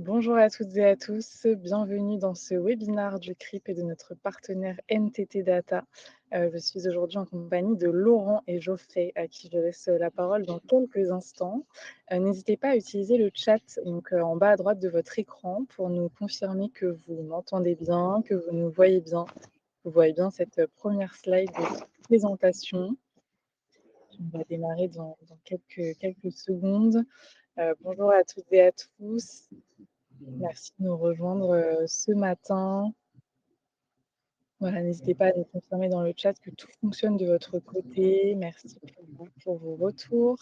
Bonjour à toutes et à tous, bienvenue dans ce webinaire du CRIP et de notre partenaire NTT Data. Je suis aujourd'hui en compagnie de Laurent et Geoffrey, à qui je laisse la parole dans quelques instants. N'hésitez pas à utiliser le chat donc, en bas à droite de votre écran pour nous confirmer que vous m'entendez bien, que vous nous voyez bien. Vous voyez bien cette première slide de présentation. On va démarrer dans quelques secondes. Bonjour à toutes et à tous. Merci de nous rejoindre, ce matin. Voilà, n'hésitez pas à nous confirmer dans le chat que tout fonctionne de votre côté. Merci pour vos retours.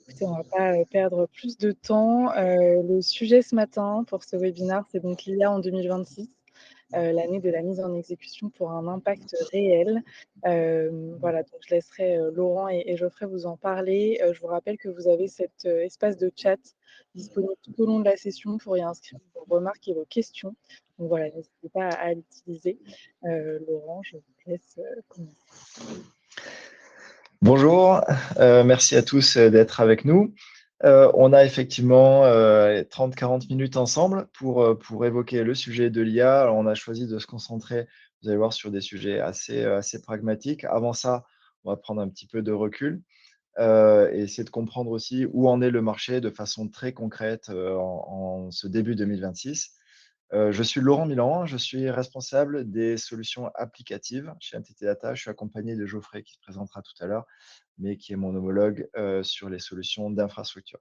Écoutez, on ne va pas, perdre plus de temps. Le sujet ce matin pour ce webinaire, c'est donc l'IA en 2026, l'année de la mise en exécution pour un impact réel. Voilà, donc je laisserai, Laurent et Geoffrey vous en parler. Je vous rappelle que vous avez cet, espace de chat disponible tout au long de la session pour y inscrire vos remarques et vos questions. Donc voilà, n'hésitez pas à l'utiliser. Laurent, je vous laisse, commencer. Bonjour, merci à tous d'être avec nous. On a effectivement 30-40 minutes ensemble pour évoquer le sujet de l'IA. Alors, on a choisi de se concentrer, vous allez voir, sur des sujets assez pragmatiques. Avant ça, on va prendre un petit peu de recul et essayer de comprendre aussi où en est le marché de façon très concrète en ce début 2026. Je suis Laurent Milan, je suis responsable des solutions applicatives chez NTT Data. Je suis accompagné de Geoffrey qui se présentera tout à l'heure, mais qui est mon homologue sur les solutions d'infrastructure.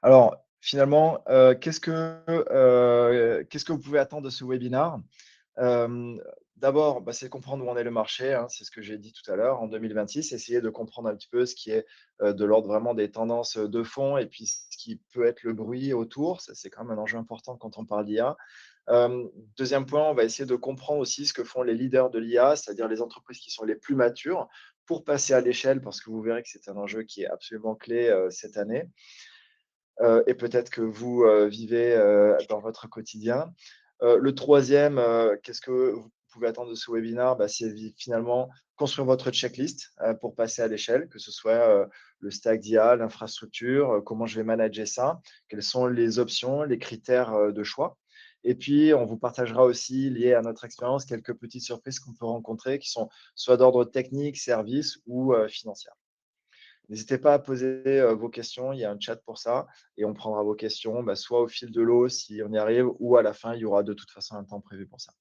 Alors, finalement, qu'est-ce que vous pouvez attendre de ce webinaire? D'abord, c'est comprendre où en est le marché, hein, c'est ce que j'ai dit tout à l'heure, en 2026, essayer de comprendre un petit peu ce qui est de l'ordre vraiment des tendances de fond et puis ce qui peut être le bruit autour. Ça, c'est quand même un enjeu important quand on parle d'IA. Deuxième point, on va essayer de comprendre aussi ce que font les leaders de l'IA, c'est-à-dire les entreprises qui sont les plus matures, pour passer à l'échelle, parce que vous verrez que c'est un enjeu qui est absolument clé cette année. Et peut-être que vous vivez dans votre quotidien. Le troisième, qu'est-ce que vous pouvez attendre de ce webinaire? C'est finalement construire votre checklist pour passer à l'échelle, que ce soit le stack d'IA, l'infrastructure, comment je vais manager ça, quelles sont les options, les critères de choix. Et puis, on vous partagera aussi, lié à notre expérience, quelques petites surprises qu'on peut rencontrer qui sont soit d'ordre technique, service ou financière. N'hésitez pas à poser vos questions, il y a un chat pour ça et on prendra vos questions soit au fil de l'eau si on y arrive ou à la fin, il y aura de toute façon un temps prévu pour ça.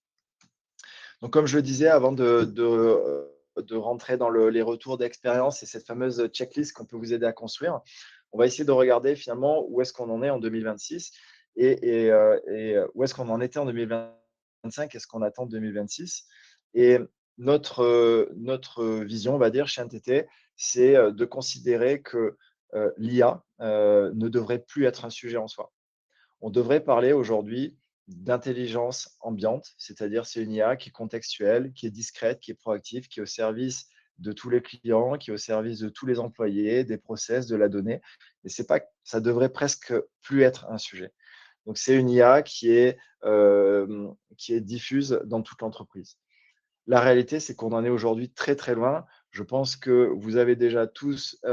Donc, comme je le disais, avant de rentrer dans les retours d'expérience et cette fameuse checklist qu'on peut vous aider à construire, on va essayer de regarder finalement où est-ce qu'on en est en 2026 et où est-ce qu'on en était en 2025 et ce qu'on attend de 2026. Et notre vision, on va dire, chez NTT, c'est de considérer que l'IA ne devrait plus être un sujet en soi. On devrait parler aujourd'hui d'intelligence ambiante, c'est-à-dire c'est une IA qui est contextuelle, qui est discrète, qui est proactive, qui est au service de tous les clients, qui est au service de tous les employés, des process, de la donnée. Et c'est pas, ça devrait presque plus être un sujet. Donc c'est une IA qui est diffuse dans toute l'entreprise. La réalité, c'est qu'on en est aujourd'hui très très loin. Je pense que vous avez déjà tous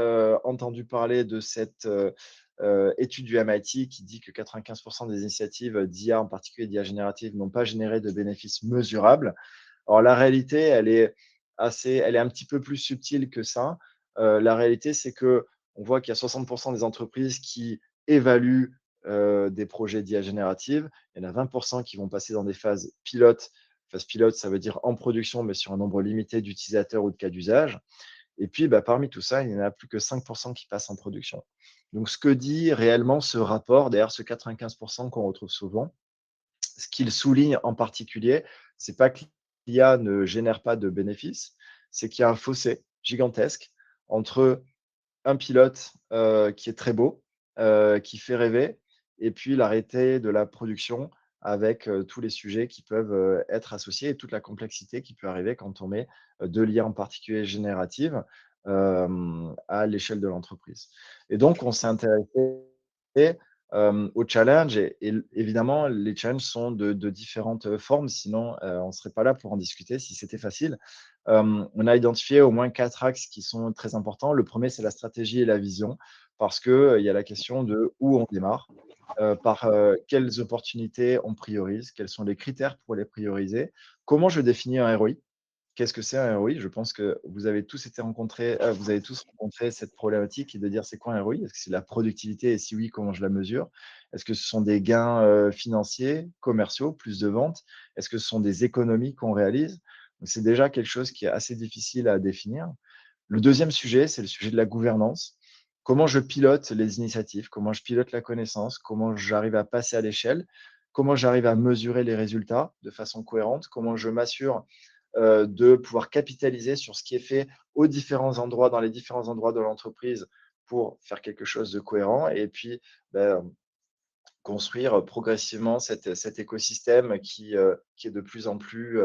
entendu parler de cette étude du MIT qui dit que 95% des initiatives d'IA, en particulier d'IA générative, n'ont pas généré de bénéfices mesurables. Alors la réalité, elle est un petit peu plus subtile que ça. La réalité, c'est que on voit qu'il y a 60% des entreprises qui évaluent des projets d'IA générative. Il y en a 20% qui vont passer dans des phases pilotes. Phase pilote, ça veut dire en production, mais sur un nombre limité d'utilisateurs ou de cas d'usage. Et puis, parmi tout ça, il n'y en a plus que 5% qui passent en production. Donc, ce que dit réellement ce rapport, d'ailleurs, ce 95% qu'on retrouve souvent, ce qu'il souligne en particulier, c'est pas que l'IA ne génère pas de bénéfices, c'est qu'il y a un fossé gigantesque entre un pilote qui est très beau, qui fait rêver, et puis l'arrêté de la production avec tous les sujets qui peuvent être associés et toute la complexité qui peut arriver quand on met de l'IA en particulier générative à l'échelle de l'entreprise. Et donc, on s'est intéressé au challenge et évidemment, les challenges sont de différentes formes, sinon on ne serait pas là pour en discuter si c'était facile. On a identifié au moins 4 axes qui sont très importants. Le premier, c'est la stratégie et la vision, parce qu'il y a la question de où on démarre. par quelles opportunités on priorise, quels sont les critères pour les prioriser, comment je définis un ROI. Qu'est-ce que c'est un ROI? Je pense que vous avez tous rencontré cette problématique et de dire: «C'est quoi un ROI? Est-ce que c'est de la productivité et si oui, comment je la mesure? Est-ce que ce sont des gains, financiers, commerciaux, plus de ventes? Est-ce que ce sont des économies qu'on réalise?» Donc c'est déjà quelque chose qui est assez difficile à définir. Le deuxième sujet, c'est le sujet de la gouvernance. Comment je pilote les initiatives? Comment je pilote la connaissance? Comment j'arrive à passer à l'échelle? Comment j'arrive à mesurer les résultats de façon cohérente? Comment je m'assure de pouvoir capitaliser sur ce qui est fait aux différents endroits, dans les différents endroits de l'entreprise pour faire quelque chose de cohérent et puis, bah, construire progressivement cet écosystème qui est de plus en plus,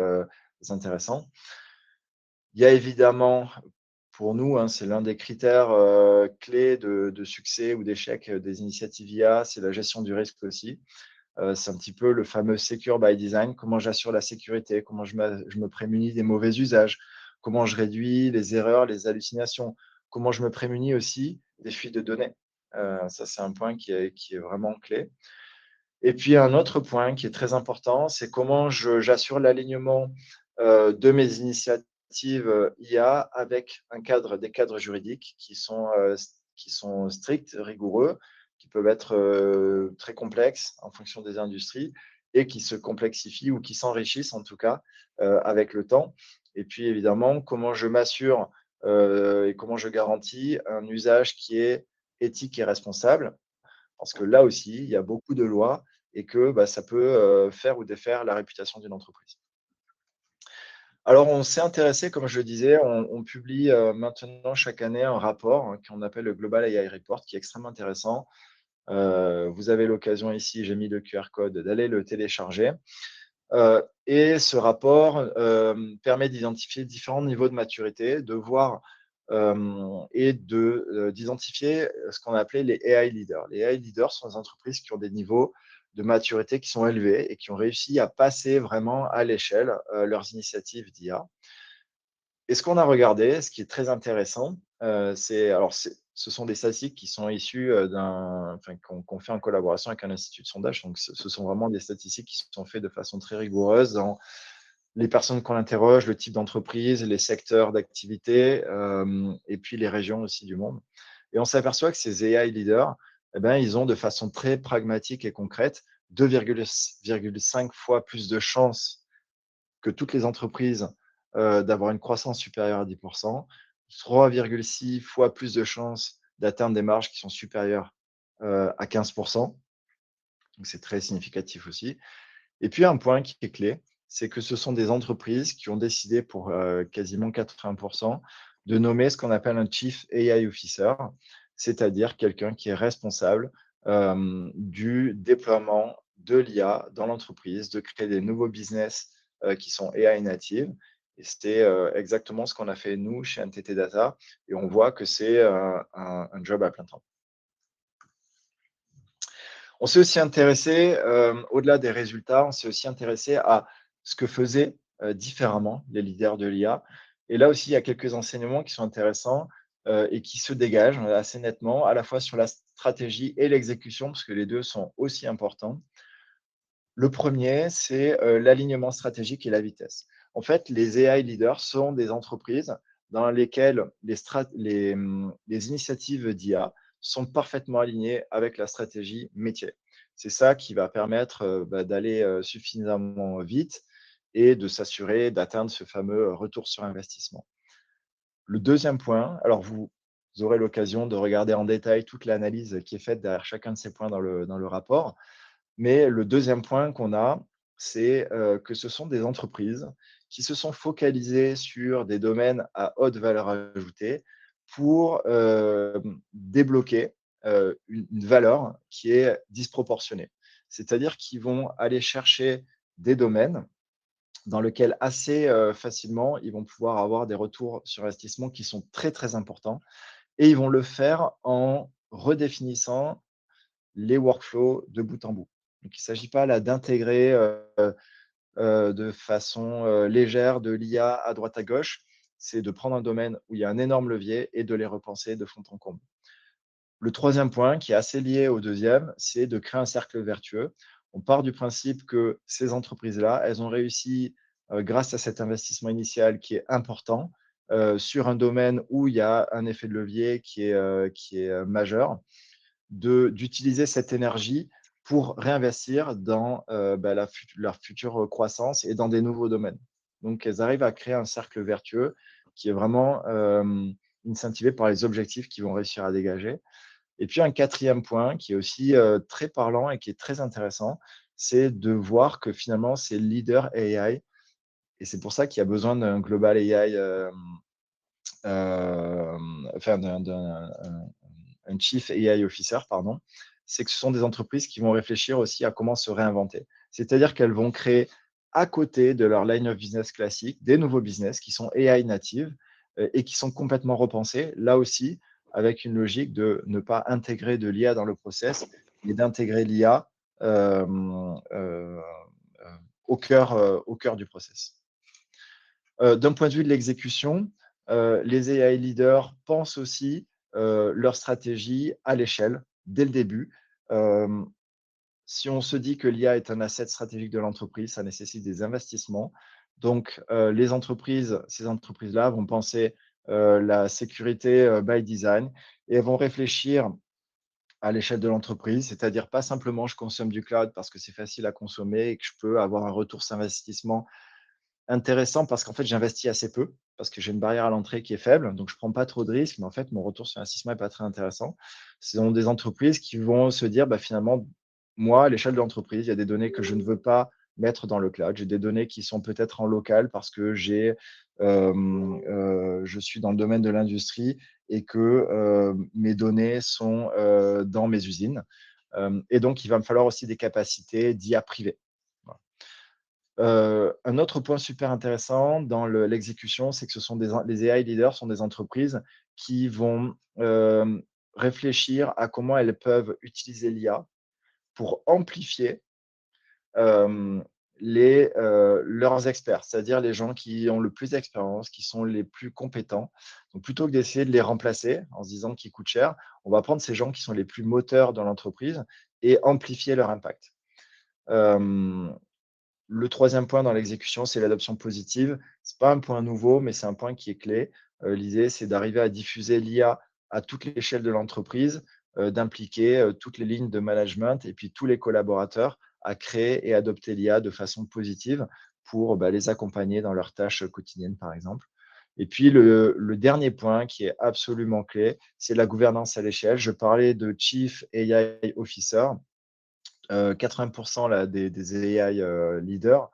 intéressant. Il y a évidemment, pour nous, hein, c'est l'un des critères, clés de succès ou d'échec, des initiatives IA, c'est la gestion du risque aussi. C'est un petit peu le fameux secure by design. Comment j'assure la sécurité? Comment je me prémunis des mauvais usages? Comment je réduis les erreurs, les hallucinations? Comment je me prémunis aussi des fuites de données? Ça, c'est un point qui est vraiment clé. Et puis un autre point qui est très important, c'est comment j'assure l'alignement, de mes initiatives, IA avec des cadres juridiques qui sont stricts, rigoureux, qui peuvent être, très complexes en fonction des industries et qui se complexifient ou qui s'enrichissent en tout cas, avec le temps. Et puis évidemment, comment je m'assure, et comment je garantis un usage qui est éthique et responsable parce que là aussi, il y a beaucoup de lois et que, bah, ça peut, faire ou défaire la réputation d'une entreprise. Alors on s'est intéressé, comme je le disais, on publie, maintenant chaque année un rapport, hein, qu'on appelle le Global AI Report, qui est extrêmement intéressant. Vous avez l'occasion ici, j'ai mis le QR code, d'aller le télécharger. Et ce rapport, permet d'identifier différents niveaux de maturité, de voir, et d'identifier, ce qu'on a appelé les AI leaders. Les AI leaders sont des entreprises qui ont des niveaux de maturité qui sont élevés et qui ont réussi à passer vraiment à l'échelle, leurs initiatives d'IA. Et ce qu'on a regardé, ce qui est très intéressant, ce sont des statistiques qui sont issues, qu'on fait en collaboration avec un institut de sondage. Donc ce sont vraiment des statistiques qui sont faites de façon très rigoureuse dans les personnes qu'on interroge, le type d'entreprise, les secteurs d'activité, et puis les régions aussi du monde. Et on s'aperçoit que ces AI leaders, eh ben, ils ont de façon très pragmatique et concrète 2,5 fois plus de chances que toutes les entreprises, d'avoir une croissance supérieure à 10, 3,6 fois plus de chances d'atteindre des marges qui sont supérieures, à 15. Donc c'est très significatif aussi. Et puis un point qui est clé, c'est que ce sont des entreprises qui ont décidé pour, quasiment 80 de nommer ce qu'on appelle un Chief AI Officer, c'est-à-dire quelqu'un qui est responsable, du déploiement de l'IA dans l'entreprise, de créer des nouveaux business, qui sont AI native et c'était, exactement ce qu'on a fait nous chez NTT Data et on voit que c'est, un job à plein temps. On s'est aussi intéressé, au-delà des résultats, on s'est aussi intéressé à ce que faisaient, différemment les leaders de l'IA. Et là aussi, il y a quelques enseignements qui sont intéressants, et qui se dégagent, assez nettement, à la fois sur la stratégie et l'exécution, parce que les 2 sont aussi importants. Le premier, c'est, l'alignement stratégique et la vitesse. En fait, les AI leaders sont des entreprises dans lesquelles les initiatives d'IA sont parfaitement alignées avec la stratégie métier. C'est ça qui va permettre, d'aller, suffisamment vite et de s'assurer d'atteindre ce fameux retour sur investissement. Le deuxième point, alors vous aurez l'occasion de regarder en détail toute l'analyse qui est faite derrière chacun de ces points dans le rapport. Mais le deuxième point qu'on a, c'est, que ce sont des entreprises qui se sont focalisées sur des domaines à haute valeur ajoutée pour, débloquer, une valeur qui est disproportionnée. C'est-à-dire qu'ils vont aller chercher des domaines dans lesquels assez, facilement, ils vont pouvoir avoir des retours sur investissement qui sont très, très importants et ils vont le faire en redéfinissant les workflows de bout en bout. Donc il ne s'agit pas là d'intégrer, de façon, légère de l'IA à droite à gauche. C'est de prendre un domaine où il y a un énorme levier et de les repenser de fond en comble. Le troisième point, qui est assez lié au deuxième, c'est de créer un cercle vertueux. On part du principe que ces entreprises-là, elles ont réussi, grâce à cet investissement initial qui est important, sur un domaine où il y a un effet de levier qui est majeur, d'utiliser cette énergie pour réinvestir dans bah, leur future croissance et dans des nouveaux domaines. Donc, elles arrivent à créer un cercle vertueux qui est vraiment incentivé par les objectifs qu'ils vont réussir à dégager. Et puis un quatrième point qui est aussi très parlant et qui est très intéressant, c'est de voir que finalement, c'est le leader AI et c'est pour ça qu'il y a besoin d'un global AI, enfin un chief AI officer, pardon. C'est que ce sont des entreprises qui vont réfléchir aussi à comment se réinventer. C'est-à-dire qu'elles vont créer à côté de leur line of business classique des nouveaux business qui sont AI native et qui sont complètement repensés. Là aussi, avec une logique de ne pas intégrer de l'IA dans le process, mais d'intégrer l'IA euh, euh, euh, au cœur du process. D'un point de vue de l'exécution, les AI leaders pensent aussi leur stratégie à l'échelle, dès le début. Euh, Si on se dit que l'IA est un asset stratégique de l'entreprise, ça nécessite des investissements. Donc, les entreprises, ces entreprises-là vont penser la sécurité by design et elles vont réfléchir à l'échelle de l'entreprise, c'est-à-dire pas simplement je consomme du cloud parce que c'est facile à consommer et que je peux avoir un retour sur investissement intéressant parce qu'en fait, j'investis assez peu, parce que j'ai une barrière à l'entrée qui est faible, donc je prends pas trop de risques, mais en fait, mon retour sur investissement est pas très intéressant. Ce sont des entreprises qui vont se dire, bah, finalement, moi, à l'échelle de l'entreprise, il y a des données que je ne veux pas mettre dans le cloud. J'ai des données qui sont peut-être en local parce que je suis dans le domaine de l'industrie et que mes données sont dans mes usines. Et donc, il va me falloir aussi des capacités d'IA privée. Voilà. Un autre point super intéressant dans l'exécution, c'est que les AI leaders sont des entreprises qui vont réfléchir à comment elles peuvent utiliser l'IA pour amplifier euh, leurs experts, c'est-à-dire les gens qui ont le plus d'expérience, qui sont les plus compétents. Donc, plutôt que d'essayer de les remplacer en se disant qu'ils coûtent cher, on va prendre ces gens qui sont les plus moteurs dans l'entreprise et amplifier leur impact. Euh, le troisième point dans l'exécution, c'est l'adoption positive. Ce n'est pas un point nouveau, mais c'est un point qui est clé. L'idée, c'est d'arriver à diffuser l'IA à toute l'échelle de l'entreprise, d'impliquer toutes les lignes de management et puis tous les collaborateurs à créer et adopter l'IA de façon positive pour les accompagner dans leurs tâches quotidiennes, par exemple. Et puis, le dernier point qui est absolument clé, c'est la gouvernance à l'échelle. Je parlais de Chief AI Officer. 80% là, des AI leaders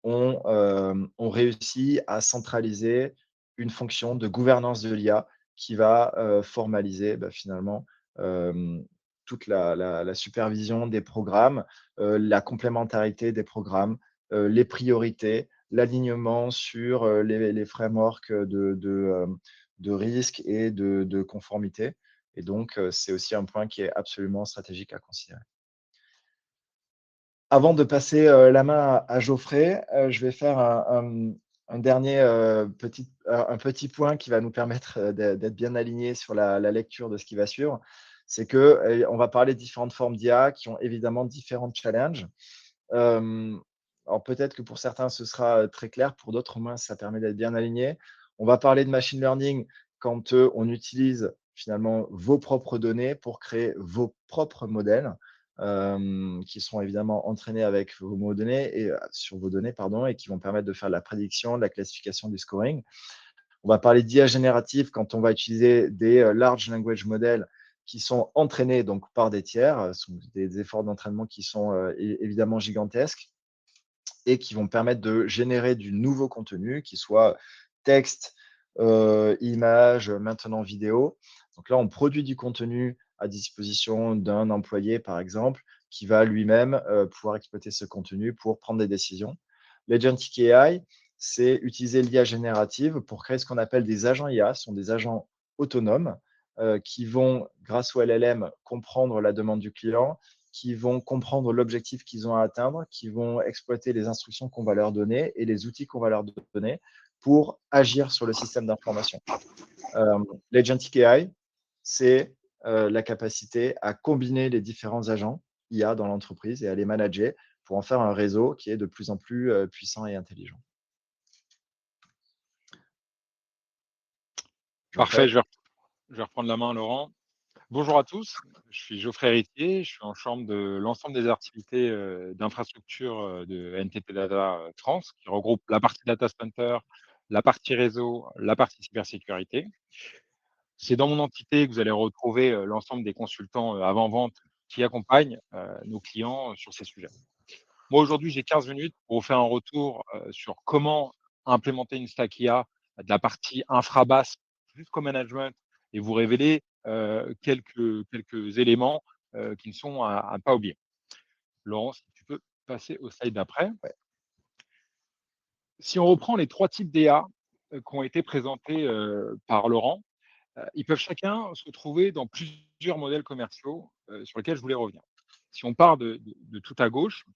ont réussi à centraliser une fonction de gouvernance de l'IA qui va formaliser finalement euh, toute la supervision des programmes, la complémentarité des programmes, les priorités, l'alignement sur les frameworks de risque et de conformité. Et donc, c'est aussi un point qui est absolument stratégique à considérer. Avant de passer la main à Geoffrey, je vais faire un dernier un petit point qui va nous permettre d'être bien alignés sur la lecture de ce qui va suivre. C'est que on va parler de différentes formes d'IA qui ont évidemment différents challenges. Euh, alors peut-être que pour certains, ce sera très clair, pour d'autres, au moins, ça permet d'être bien aligné. On va parler de machine learning quand on utilise finalement vos propres données pour créer vos propres modèles qui seront évidemment entraînés avec vos données et sur vos données, pardon, et qui vont permettre de faire de la prédiction, de la classification, du scoring. On va parler d'IA générative quand on va utiliser des large language models qui sont entraînés donc par des tiers, ce sont des efforts d'entraînement qui sont évidemment gigantesques et qui vont permettre de générer du nouveau contenu, qui soit texte, image, maintenant vidéo. Donc là, on produit du contenu à disposition d'un employé, par exemple, qui va lui-même pouvoir exploiter ce contenu pour prendre des décisions. L'Agentic AI, c'est utiliser l'IA générative pour créer ce qu'on appelle des agents IA. Ce sont des agents autonomes qui vont, grâce au LLM, comprendre la demande du client, qui vont comprendre l'objectif qu'ils ont à atteindre, qui vont exploiter les instructions qu'on va leur donner et les outils qu'on va leur donner pour agir sur le système d'information. L'Agentic AI, c'est la capacité à combiner les différents agents IA dans l'entreprise et à les manager pour en faire un réseau qui est de plus en plus, puissant et intelligent. Parfait, Geoffrey? je vais reprendre la main, Laurent. Bonjour à tous, je suis Geoffrey Héritier, je suis en charge de l'ensemble des activités d'infrastructure de NTT Data France, qui regroupe la partie data center, la partie réseau, la partie cybersécurité. C'est dans mon entité que vous allez retrouver l'ensemble des consultants avant-vente qui accompagnent nos clients sur ces sujets. Moi, aujourd'hui, j'ai 15 minutes pour vous faire un retour sur comment implémenter une stack IA de la partie infra-basse jusqu'au management et vous révéler quelques éléments qui ne sont à ne pas oublier. Laurent, si tu peux passer au slide d'après. Ouais. Si on reprend les 3 types d'IA qui ont été présentés par Laurent, ils peuvent chacun se retrouver dans plusieurs modèles commerciaux sur lesquels je voulais revenir. Si on part de tout à gauche,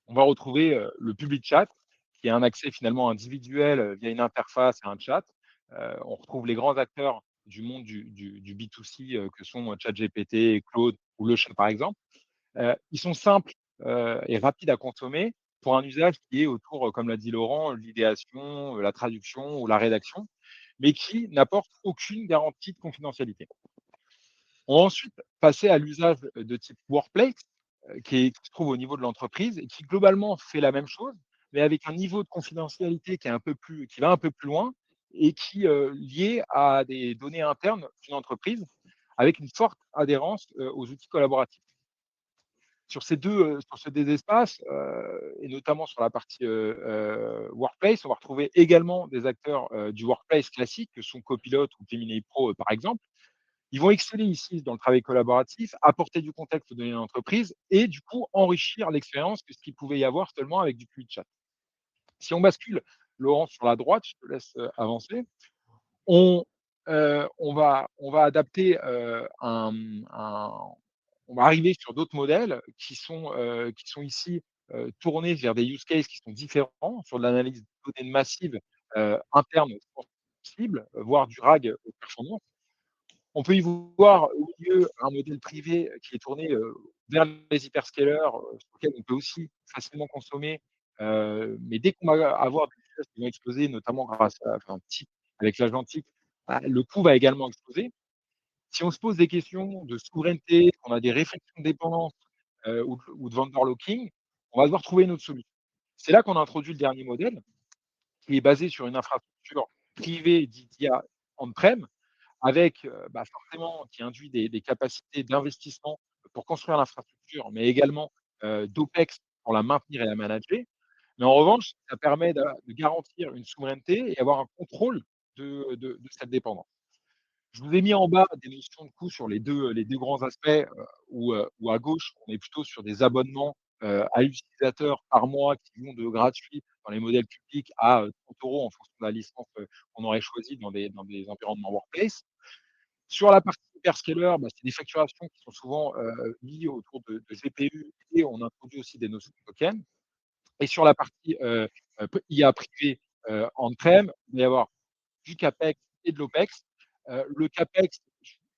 on va retrouver le public chat, qui est un accès finalement individuel via une interface et un chat. On retrouve les grands acteurs du monde du B2C que sont ChatGPT, Claude ou Le Chat par exemple. Ils sont simples et rapides à consommer pour un usage qui est autour, comme l'a dit Laurent, l'idéation, la traduction ou la rédaction, mais qui n'apporte aucune garantie de confidentialité. On va ensuite passer à l'usage de type workplace, qui se trouve au niveau de l'entreprise et qui globalement fait la même chose, mais avec un niveau de confidentialité qui va un peu plus loin et qui lié à des données internes d'une entreprise avec une forte adhérence aux outils collaboratifs. Sur ces 2 espaces, et notamment sur la partie workplace, on va retrouver également des acteurs du workplace classique que sont Copilot ou Gemini Pro par exemple. Ils vont exceller ici dans le travail collaboratif, apporter du contexte aux données de l'entreprise et du coup enrichir l'expérience que ce qu'il pouvait y avoir seulement avec du public chat. Si on bascule, Laurent, sur la droite, je te laisse avancer, on, on va adapter on va arriver sur d'autres modèles qui sont ici tournés vers des use cases qui sont différents, sur de l'analyse de données massives internes sensibles, voire du RAG aux performances. On peut y voir au milieu un modèle privé qui est tourné, vers les hyperscalers, sur lequel on peut aussi facilement consommer, mais dès qu'on va avoir des usages qui vont exploser, notamment grâce à enfin, type avec l'agentique, bah, le coût va également exploser. Si on se pose des questions de souveraineté, qu'on a des réflexions de dépendance, ou de vendor locking, on va devoir trouver une autre solution. C'est là qu'on a introduit le dernier modèle, qui est basé sur une infrastructure privée dite IA on-prem, avec, bah, forcément qui induit des capacités d'investissement pour construire l'infrastructure, mais également, d'OPEX pour la maintenir et la manager. Mais en revanche, ça permet de garantir une souveraineté et avoir un contrôle de cette dépendance. Je vous ai mis en bas des notions de coût sur les deux grands aspects, où à gauche, on est plutôt sur des abonnements, à l'utilisateur par mois qui vont de gratuit dans les modèles publics à, 30 € en fonction de la licence, qu'on aurait choisie dans des environnements workplace. Sur la partie hyperscaler, bah, c'est des facturations qui sont souvent, liées autour de GPU et on introduit aussi des notions de token. Et sur la partie, IA privée, on-prem, il va y avoir du CAPEX et de l'OPEX. Le CAPEX,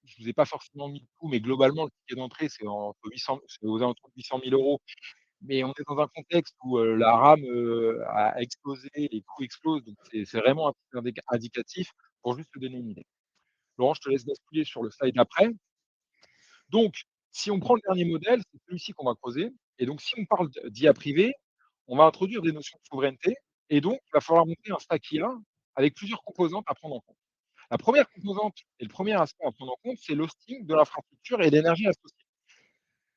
je ne vous ai pas forcément mis le coût, mais globalement, le ticket d'entrée, c'est aux alentours de 800 000 €. Mais on est dans un contexte où, la RAM, a explosé, les coûts explosent, donc c'est vraiment un petit indicatif pour juste te donner une idée. Laurent, je te laisse basculer sur le slide d'après. Donc, si on prend le dernier modèle, c'est celui-ci qu'on va creuser. Et donc, si on parle d'IA privée, on va introduire des notions de souveraineté. Et donc, il va falloir monter un stack IA avec plusieurs composantes à prendre en compte. La première composante et le premier aspect à prendre en compte, c'est l'hosting de l'infrastructure et l'énergie associée.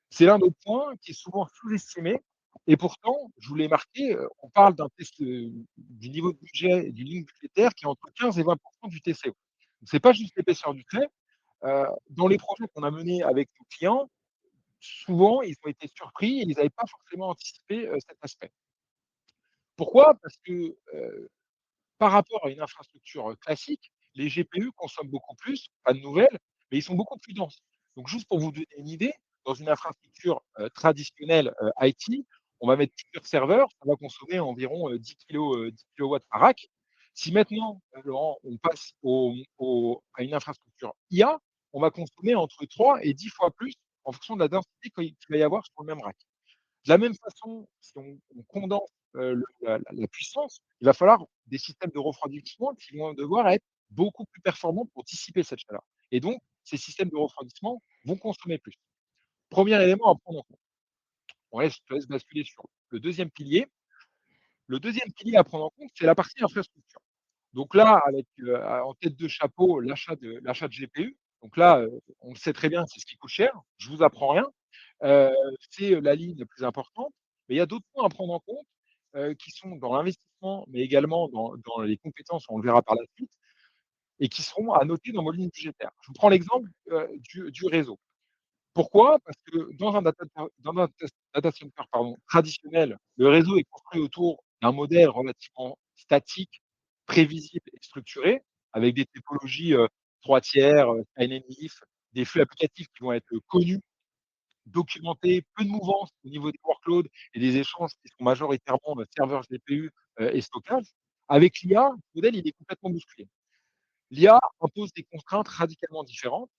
C'est l'un des points qui est souvent sous-estimé. Et pourtant, je vous l'ai marqué, on parle d'un test, du niveau de budget et d'une ligne budgétaire qui est entre 15 et 20 du TCO. Ce n'est pas juste l'épaisseur du trait. Dans les projets qu'on a menés avec nos clients, souvent, ils ont été surpris et ils n'avaient pas forcément anticipé, cet aspect. Pourquoi? Parce que, par rapport à une infrastructure, classique, les GPU consomment beaucoup plus, pas de nouvelles, mais ils sont beaucoup plus denses. Donc juste pour vous donner une idée, dans une infrastructure, traditionnelle, IT, on va mettre plusieurs serveurs, ça va consommer environ, 10 kilowatts par rack. Si maintenant, Laurent, on passe à une infrastructure IA, on va consommer entre 3 et 10 fois plus en fonction de la densité qu'il va y avoir sur le même rack. De la même façon, si on condense, la puissance, il va falloir des systèmes de refroidissement qui vont devoir être beaucoup plus performants pour dissiper cette chaleur et donc ces systèmes de refroidissement vont consommer plus. Premier élément à prendre en compte. Je te laisse basculer sur le deuxième pilier. Le deuxième pilier à prendre en compte, c'est la partie infrastructure. Donc là, avec, en tête de chapeau, l'achat de GPU. Donc là, on le sait très bien, c'est ce qui coûte cher. Je vous apprends rien. Heu, c'est la ligne la plus importante. Mais il y a d'autres points à prendre en compte, qui sont dans l'investissement, mais également dans les compétences, on le verra par la suite et qui seront à noter dans vos lignes budgétaires. Je vous prends l'exemple, du réseau. Pourquoi? Parce que dans un data center, pardon, traditionnel, le réseau est construit autour d'un modèle relativement statique, prévisible et structuré, avec des typologies, 3 tiers, time and diff, des flux applicatifs qui vont être connus, documentés, peu de mouvance au niveau des workloads et des échanges qui sont majoritairement, serveurs GPU, et stockage. Avec l'IA, le modèle, il est complètement bousculé. L'IA impose des contraintes radicalement différentes.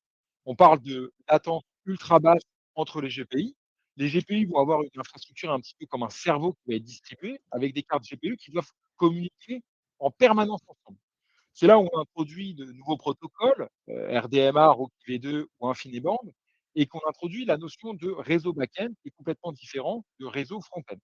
On parle de latence ultra basse entre les GPI. Les GPI vont avoir une infrastructure un petit peu comme un cerveau qui va être distribué avec des cartes GPU qui doivent communiquer en permanence ensemble. C'est là où on introduit de nouveaux protocoles, RDMA, RoCE V2 ou InfiniBand et qu'on introduit la notion de réseau back-end qui est complètement différent de réseau front-end.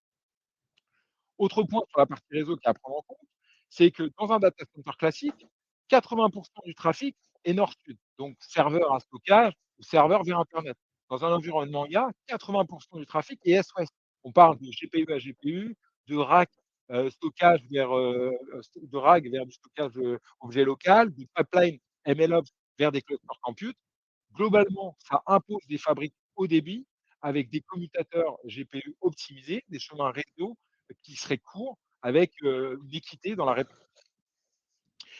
Autre point sur la partie réseau qui est à prendre en compte, c'est que dans un data center classique, 80 du trafic est nord-sud, donc serveur à stockage ou serveur vers internet. Dans un environnement IA, 80 du trafic est est-ouest. On parle de GPU à GPU, de rack, stockage vers, de RAG vers du stockage, objet local, du pipeline MLOps vers des clusters compute. Globalement, ça impose des fabriques haut débit avec des commutateurs GPU optimisés, des chemins réseau qui seraient courts avec, une équité dans la réponse.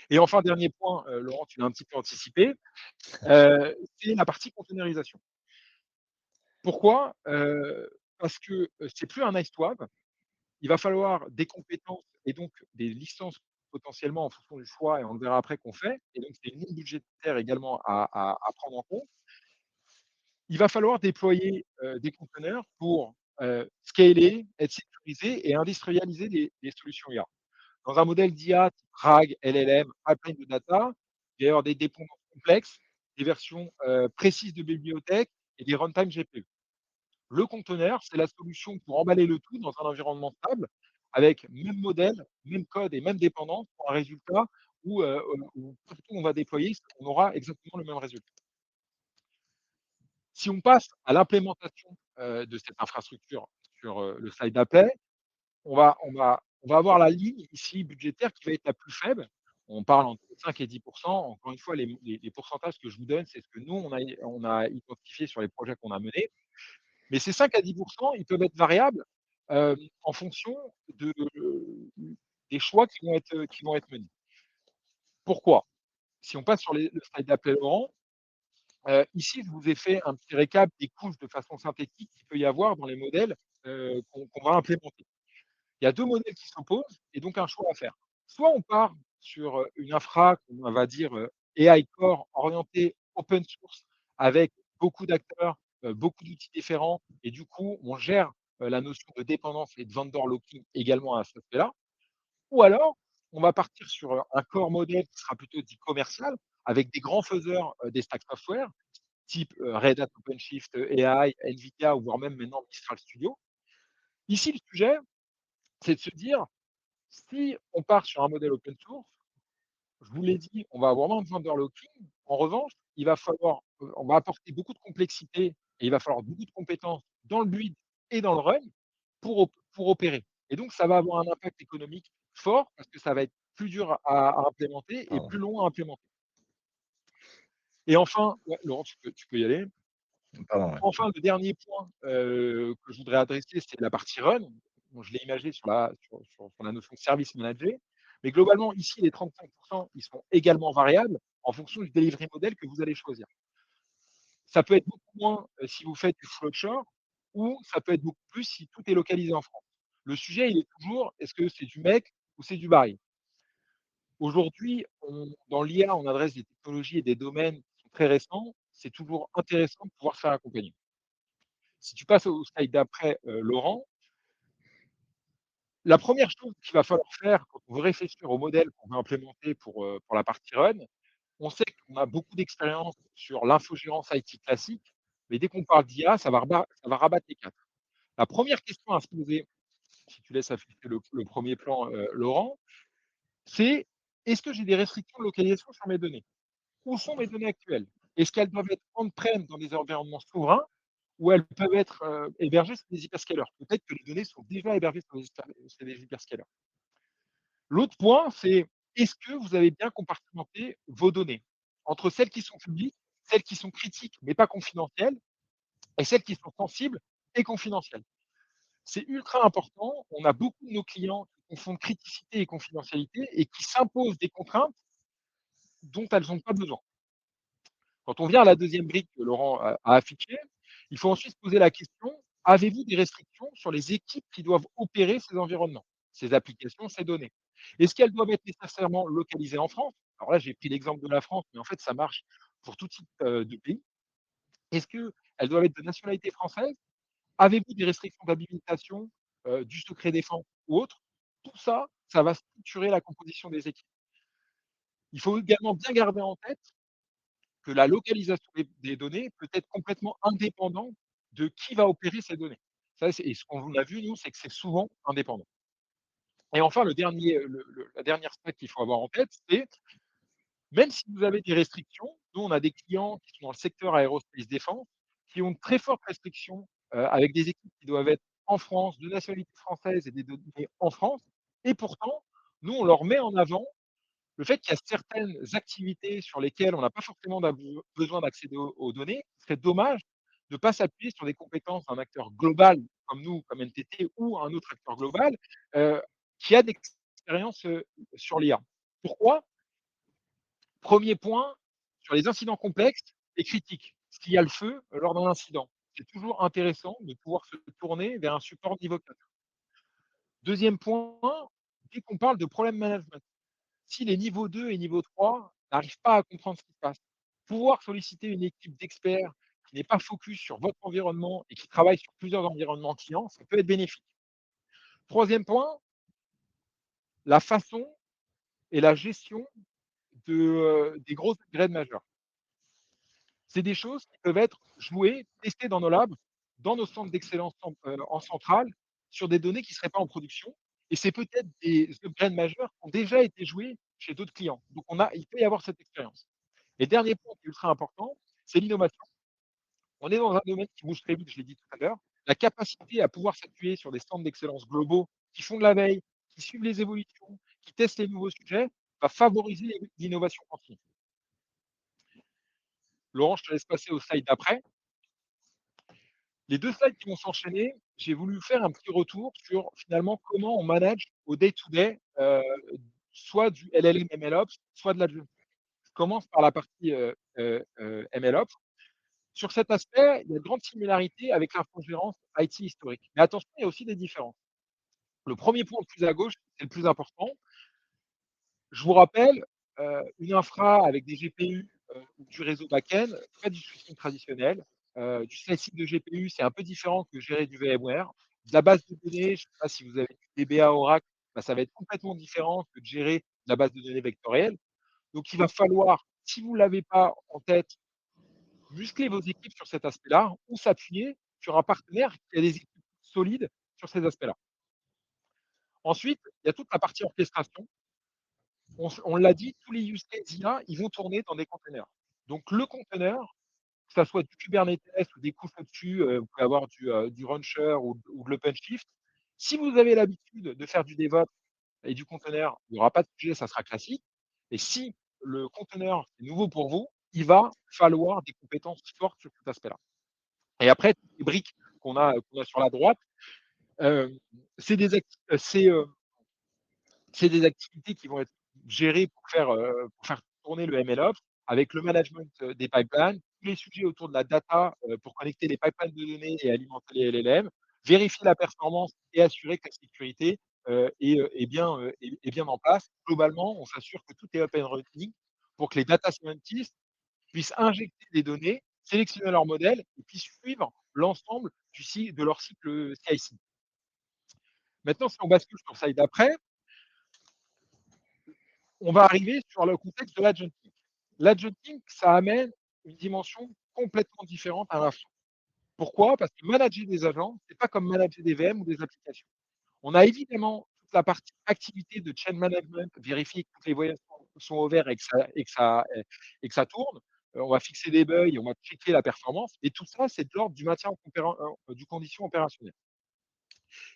Et enfin, dernier point, Laurent, tu l'as un petit peu anticipé, c'est la partie containerisation. Pourquoi? Parce que, c'est plus un nice to have. Il va falloir des compétences et donc des licences potentiellement en fonction du choix et on le verra après qu'on fait et donc c'est une ligne budgétaire également à prendre en compte. Il va falloir déployer, des conteneurs pour, scaler, être sécurisé et industrialiser les solutions IA. Dans un modèle d'IA type RAG, LLM, pipeline de data, il va y avoir des dépendances complexes, des versions, précises de bibliothèques et des runtime GPU. Le conteneur, c'est la solution pour emballer le tout dans un environnement stable avec même modèle, même code et même dépendance pour un résultat où partout où on va déployer, on aura exactement le même résultat. Si on passe à l'implémentation, de cette infrastructure sur, le slide d'après, on va avoir la ligne ici budgétaire qui va être la plus faible. On parle entre 5 et 10. Encore une fois, les pourcentages que je vous donne, c'est ce que nous on a identifié sur les projets qu'on a menés. Mais ces 5 à 10 ils peuvent être variables, en fonction de des choix qui vont être menés. Pourquoi? Si on passe sur le slide d'après, Laurent, ici, je vous ai fait un petit récap des couches de façon synthétique qu'il peut y avoir dans les modèles, qu'on va implémenter. Il y a 2 modèles qui s'opposent et donc un choix à faire. Soit on part sur, une infra qu'on va dire, AI core orientée open source avec beaucoup d'acteurs, beaucoup d'outils différents et du coup, on gère, la notion de dépendance et de vendor locking également à cet aspect-là. Ou alors, on va partir sur, un core modèle qui sera plutôt dit commercial avec des grands faiseurs, des stacks software type, Red Hat OpenShift AI, NVIDIA ou voire même maintenant Mistral Studio. Ici, le sujet, c'est de se dire si on part sur un modèle open source, je vous l'ai dit, on va avoir moins de vendor locking. En revanche, il va falloir, on va apporter beaucoup de complexité et il va falloir beaucoup de compétences dans le build et dans le run pour opérer. Et donc, ça va avoir un impact économique fort parce que ça va être plus dur à implémenter et Pardon, plus long à implémenter. Et enfin, ouais, Laurent, tu peux y aller. pardon, ouais. Enfin, le dernier point, que je voudrais adresser, c'est la partie run. Bon, je l'ai imagé sur la notion de service managé, mais globalement, ici, les 35 ils sont également variables en fonction du delivery model que vous allez choisir. Ça peut être beaucoup moins, si vous faites du flow shore ou ça peut être beaucoup plus si tout est localisé en France. Le sujet, il est toujours, est-ce que c'est du make ou c'est du buy? Aujourd'hui, dans l'IA, on adresse des technologies et des domaines qui sont très récents. c'est toujours intéressant de pouvoir se faire accompagner. Si tu passes au slide d'après, Laurent, la première chose qu'il va falloir faire quand on veut réfléchir au modèle qu'on veut implémenter pour la partie run, on sait qu'on a beaucoup d'expérience sur l'infogérance IT classique, mais dès qu'on parle d'IA, ça va rabattre les 4. La première question à se poser, si tu laisses afficher le 1er plan, Laurent, c'est: «Est-ce que j'ai des restrictions de localisation sur mes données? Où sont mes données actuelles? Est-ce qu'elles doivent être on-prem dans des environnements souverains ou elles peuvent être, hébergées sur des hyperscalers?» Peut-être que les données sont déjà hébergées sur des hyperscalers. L'autre point, c'est: est-ce que vous avez bien compartimenté vos données entre celles qui sont publiques, celles qui sont critiques mais pas confidentielles et celles qui sont sensibles et confidentielles? C'est ultra important. On a beaucoup de nos clients qui confondent criticité et confidentialité et qui s'imposent des contraintes dont elles n'ont pas besoin. Quand on vient à la deuxième brique que Laurent a affichée, il faut ensuite se poser la question: avez-vous des restrictions sur les équipes qui doivent opérer ces environnements, ces applications, ces données? Est-ce qu'elles doivent être nécessairement localisées en France? Alors là, j'ai pris l'exemple de la France, mais en fait, ça marche pour tout type de pays. Est-ce qu'elles doivent être de nationalité française? Avez-vous des restrictions d'habilitation, du secret défense ou autre? Tout ça, ça va structurer la composition des équipes. Il faut également bien garder en tête que la localisation des données peut être complètement indépendante de qui va opérer ces données. Ça, c'est et ce qu'on a vu, nous, c'est que c'est souvent indépendant. Et enfin, la dernière stat qu'il faut avoir en tête, c'est: même si vous avez des restrictions, nous, on a des clients qui sont dans le secteur aérospace défense, qui ont de très fortes restrictions, avec des équipes qui doivent être en France, de nationalité française et des données en France. Et pourtant, nous, on leur met en avant le fait qu'il y a certaines activités sur lesquelles on n'a pas forcément besoin d'accéder aux données. Ce serait dommage de ne pas s'appuyer sur des compétences d'un acteur global comme nous, comme NTT ou un autre acteur global, heu, qui a d'expérience, sur l'IA. Pourquoi? Premier point, sur les incidents complexes et critiques. S'il y a le feu lors d'un incident, c'est toujours intéressant de pouvoir se tourner vers un support niveau 4. Deuxième point, dès qu'on parle de problème management, si les niveaux 2 et niveau 3 n'arrivent pas à comprendre ce qui se passe, pouvoir solliciter une équipe d'experts qui n'est pas focus sur votre environnement et qui travaille sur plusieurs environnements clients, ça peut être bénéfique. Troisième point, la façon et la gestion des grosses upgrades majeures. C'est des choses qui peuvent être jouées, testées dans nos labs, dans nos centres d'excellence en centrale, sur des données qui ne seraient pas en production, et c'est peut-être des upgrades majeurs qui ont déjà été joués chez d'autres clients. Donc il peut y avoir cette expérience. Et dernier point qui est ultra important, c'est l'innovation. On est dans un domaine qui bouge très vite, je l'ai dit tout à l'heure. La capacité à pouvoir s'appuyer sur des centres d'excellence globaux qui font de la veille, qui suivent les évolutions, qui testent les nouveaux sujets, va favoriser l'innovation continue. Laurent, je te laisse passer au slide d'après. Les 2 slides qui vont s'enchaîner, j'ai voulu faire un petit retour sur finalement comment on manage au day to day, soit du LLM MLOps, soit de l'adjoint. Je commence par la partie, MLOps. Sur cet aspect, il y a de grandes similarités avec l'infogérance IT historique. Mais attention, il y a aussi des différences. Le premier point le plus à gauche, c'est le plus important. Je vous rappelle, une infra avec des GPU, ou du réseau back-end, pas du switching traditionnel. Du slicing de GPU, c'est un peu différent que gérer du VMware. De la base de données, je ne sais pas si vous avez du DBA Oracle, bah, ça va être complètement différent que de gérer de la base de données vectorielle. Donc il va falloir, si vous ne l'avez pas en tête, muscler vos équipes sur cet aspect-là ou s'appuyer sur un partenaire qui a des équipes solides sur ces aspects-là. Ensuite, il y a toute la partie orchestration. On l'a dit, tous les use cases IA, ils vont tourner dans des containers. Donc le container, que ça soit du Kubernetes ou des couches au-dessus, vous pouvez avoir du Rancher ou de l'OpenShift. Si vous avez l'habitude de faire du DevOps et du container, il n'y aura pas de sujet, ça sera classique. Et si le container est nouveau pour vous, il va falloir des compétences fortes sur cet aspect-là. Et après, toutes les briques qu'on a sur la droite, heu, c'est des acti c'est des activités qui vont être gérées pour faire tourner le MLOps avec le management, des pipelines, tous les sujets autour de la data, pour connecter les pipelines de données et alimenter les LLM, vérifier la performance et assurer que la sécurité, est bien en place. Globalement, on s'assure que tout est up and running pour que les data scientists puissent injecter des données sélectionner leur modèle et puis suivre l'ensemble de leur cycle CI/CD. Maintenant, si on bascule sur le slide d'après, on va arriver sur le contexte de l'agenting. L'agenting, ça amène une dimension complètement différente à l'info. Pourquoi? Parce que manager des agents, c'est pas comme manager des VM ou des applications. On a évidemment toute la partie activité de chain management, vérifier que toutes les voyages sont au vert et que ça tourne. On va fixer des bugs et on va checker la performance et tout ça, c'est de l'ordre du maintien du condition opérationnelle.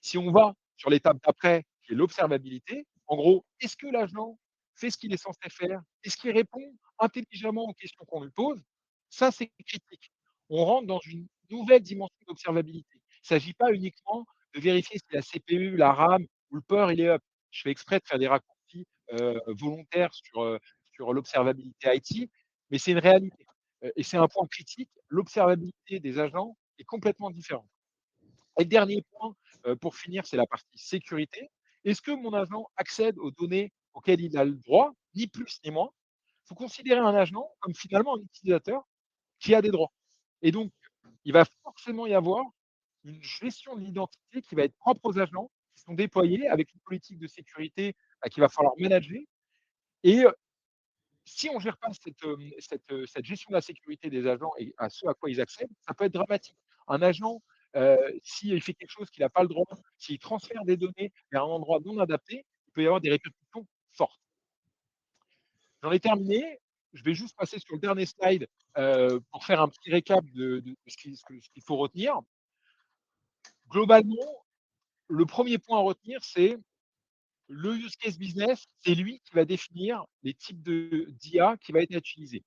Si on va sur l'étape d'après, qui est l'observabilité, en gros, est-ce que l'agent fait ce qu'il est censé faire? Est-ce qu'il répond intelligemment aux questions qu'on lui pose? Ça, c'est critique. On rentre dans une nouvelle dimension d'observabilité. Il ne s'agit pas uniquement de vérifier si la CPU, la RAM ou le port, il est up. Je fais exprès de faire des raccourcis volontaires sur l'observabilité IT, mais c'est une réalité. Et c'est un point critique. L'observabilité des agents est complètement différente. Et le dernier point, pour finir, c'est la partie sécurité. Est-ce que mon agent accède aux données auxquelles il a le droit? Ni plus ni moins. Il faut considérer un agent comme finalement un utilisateur qui a des droits. Et donc, il va forcément y avoir une gestion de l'identité qui va être propre aux agents, qui sont déployés avec une politique de sécurité, qu'il va falloir manager. Et si on ne gère pas cette gestion de la sécurité des agents et à ce à quoi ils accèdent, ça peut être dramatique. Un agent, s'il fait quelque chose qu'il n'a pas le droit, s'il transfère des données vers un endroit non adapté, il peut y avoir des répercussions fortes. J'en ai terminé. Je vais juste passer sur le dernier slide, pour faire un petit récap de ce qu'il faut retenir. Globalement, le premier point à retenir, c'est le use case business, c'est lui qui va définir les types d'IA qui va être utilisés.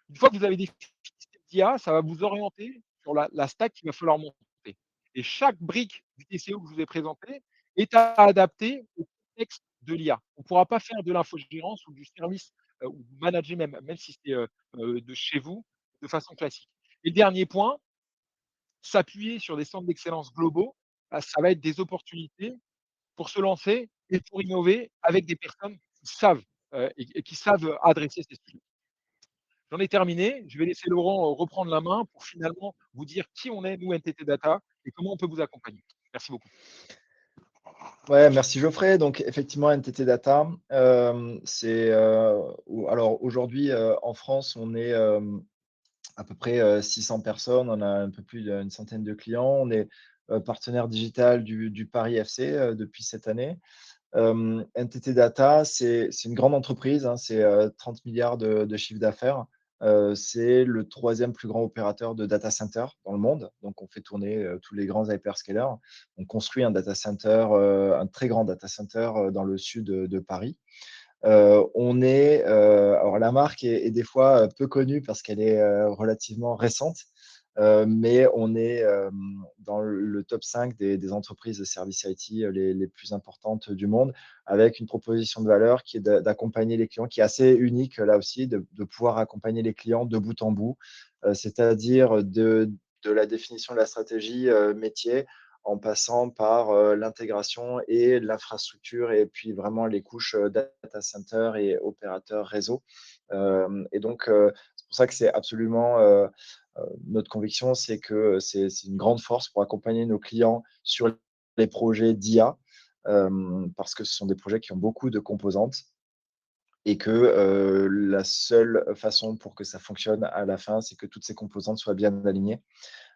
Une fois que vous avez défini ce type d'IA, ça va vous orienter sur la stack qu'il va falloir monter. Et chaque brique du TCO que je vous ai présenté est à adapter au contexte de l'IA. On ne pourra pas faire de l'infogérance ou du service ou du manager même si c'est de chez vous, de façon classique. Et le dernier point, s'appuyer sur des centres d'excellence globaux, ça va être des opportunités pour se lancer et pour innover avec des personnes qui savent et qui savent adresser ces sujets. J'en ai terminé. Je vais laisser Laurent reprendre la main pour finalement vous dire qui on est, nous, NTT Data, et comment on peut vous accompagner. Merci beaucoup. Ouais, merci Geoffrey. Donc effectivement, NTT Data, alors aujourd'hui en France, on est à peu près 600 personnes, on a un peu plus d'une centaine de clients, on est partenaire digital du Paris FC depuis cette année. NTT Data, c'est une grande entreprise, hein, c'est 30 milliards de chiffre d'affaires. C'est le troisième plus grand opérateur de data center dans le monde. Donc, on fait tourner tous les grands hyperscalers. On construit un data center, un très grand data center dans le sud de Paris. Alors la marque est des fois peu connue parce qu'elle est relativement récente, mais on est dans le top 5 des entreprises de services IT les plus importantes du monde, avec une proposition de valeur qui est d'accompagner les clients, qui est assez unique là aussi, de pouvoir accompagner les clients de bout en bout, c'est-à-dire de la définition de la stratégie métier en passant par l'intégration et l'infrastructure et puis vraiment les couches data center et opérateurs réseau. Et donc, c'est pour ça que c'est absolument notre conviction, c'est que c'est une grande force pour accompagner nos clients sur les projets d'IA, parce que ce sont des projets qui ont beaucoup de composantes et que la seule façon pour que ça fonctionne à la fin, c'est que toutes ces composantes soient bien alignées.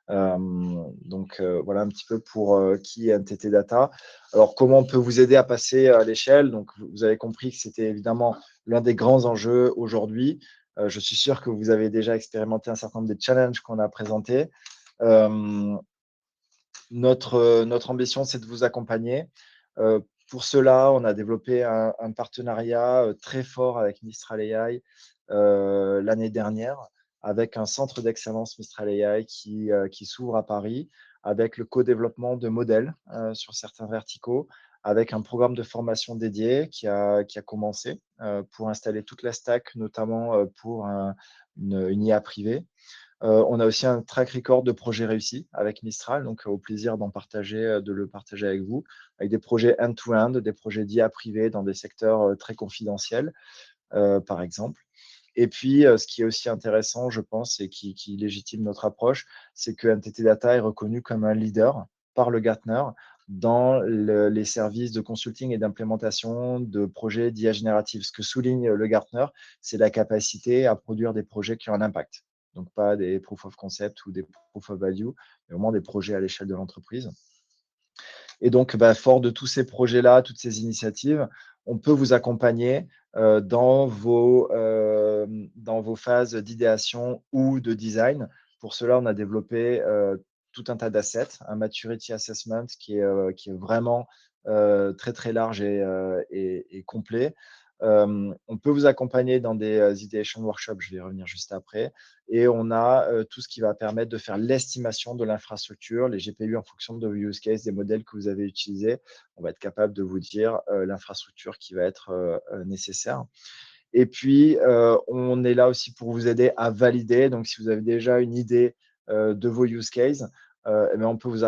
Donc voilà un petit peu pour qui est NTT Data. Alors comment on peut vous aider à passer à l'échelle? Donc vous avez compris que c'était évidemment l'un des grands enjeux aujourd'hui. Je suis sûr que vous avez déjà expérimenté un certain nombre des challenges qu'on a présentés. Notre ambition, c'est de vous accompagner. Pour cela, on a développé un partenariat très fort avec Mistral AI l'année dernière, avec un centre d'excellence Mistral AI qui s'ouvre à Paris, avec le co-développement de modèles sur certains verticaux, avec un programme de formation dédié qui a commencé pour installer toute la stack, notamment pour une IA privée. On a aussi un track record de projets réussis avec Mistral, donc au plaisir de le partager avec vous, avec des projets end-to-end, des projets d'IA privés dans des secteurs très confidentiels, par exemple. Et puis, ce qui est aussi intéressant, je pense, et qui légitime notre approche, c'est que NTT Data est reconnu comme un leader par le Gartner dans les services de consulting et d'implémentation de projets d'IA générative. Ce que souligne le Gartner, c'est la capacité à produire des projets qui ont un impact. Donc, pas des proof of concept ou des proof of value, mais vraiment des projets à l'échelle de l'entreprise. Et donc, fort de tous ces projets-là, toutes ces initiatives, on peut vous accompagner dans vos phases d'idéation ou de design. Pour cela, on a développé tout un tas d'assets, un maturity assessment qui est vraiment très, très large et complet. On peut vous accompagner dans des ideation workshops, je vais y revenir juste après. Et on a tout ce qui va permettre de faire l'estimation de l'infrastructure, les GPU en fonction de vos use cases, des modèles que vous avez utilisés. On va être capable de vous dire l'infrastructure qui va être nécessaire. Et puis, on est là aussi pour vous aider à valider. Donc, si vous avez déjà une idée de vos use cases, eh bien, on peut vous